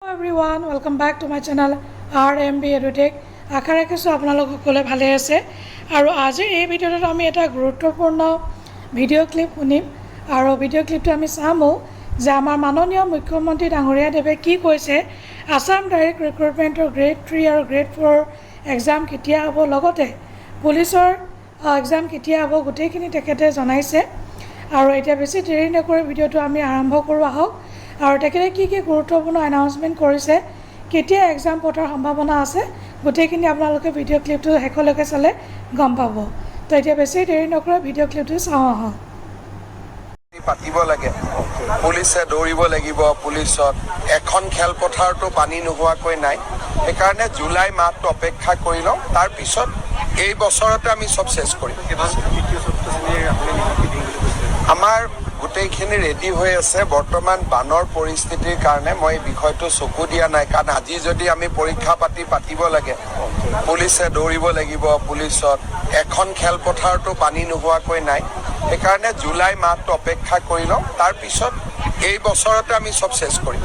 Hello everyone, welcome back to my channel RMB EduTech. আশা ৰাখিছোঁ আপোনালোক সকলোৱে ভালে আছে আৰু আজি এই ভিডিঅ'টোত আমি এটা গুৰুত্বপূৰ্ণ ভিডিঅ' ক্লিপ শুনিম আৰু ভিডিঅ' ক্লিপটো আমি চামো যে আমাৰ মাননীয় মুখ্যমন্ত্ৰী ডাঙৰীয়া দেৱে কি কৈছে আসাম ডাইৰেক্ট ৰিক্ৰুটমেণ্টৰ গ্ৰেড 3 আৰু গ্ৰেড 4 এক্সাম কেতিয়া হ'ব লগতে পুলিচৰ এক্সাম কেতিয়া হ'ব গোটেইখিনি তেখেতে জনাইছে আৰু এতিয়া বেছি দেৰি নকৰি ভিডিঅ'টো আমি আৰম্ভ কৰোঁ আহক আৰু তেখেতে কি গুৰুত্বপূৰ্ণ এনাউন্সমেণ্ট কৰিছে কেতিয়া এক্সাম পতাৰ সম্ভাৱনা আছে গোটেইখিনি আপোনালোকে ভিডিঅ' ক্লিপটো শেষলৈকে চালে গম পাব তো এতিয়া বেছি দেৰি নকৰি ভিডিঅ' ক্লিপটো চাওঁ আহক পাতিব লাগে পুলিচে দৌৰিব লাগিব পুলিচত এখন খেলপথাৰটো পানী নোহোৱাকৈ নাই সেইকাৰণে জুলাই মাহটো অপেক্ষা কৰি লওঁ তাৰ পিছত এই বছৰতে আমি সব শেষ কৰিম আমাৰ গোটেইখিনি ৰেডি হৈ আছে বৰ্তমান বানৰ পৰিস্থিতিৰ কাৰণে মই বিষয়টো চকু দিয়া নাই কাৰণ আজি যদি আমি পৰীক্ষা পাতিব লাগে পুলিচে দৌৰিব লাগিব পুলিচত এখন খেলপথাৰটো পানী নোহোৱাকৈ নাই সেইকাৰণে জুলাই মাহটো অপেক্ষা কৰি লওঁ তাৰ পিছত এই বছৰতে আমি সব শেষ কৰিম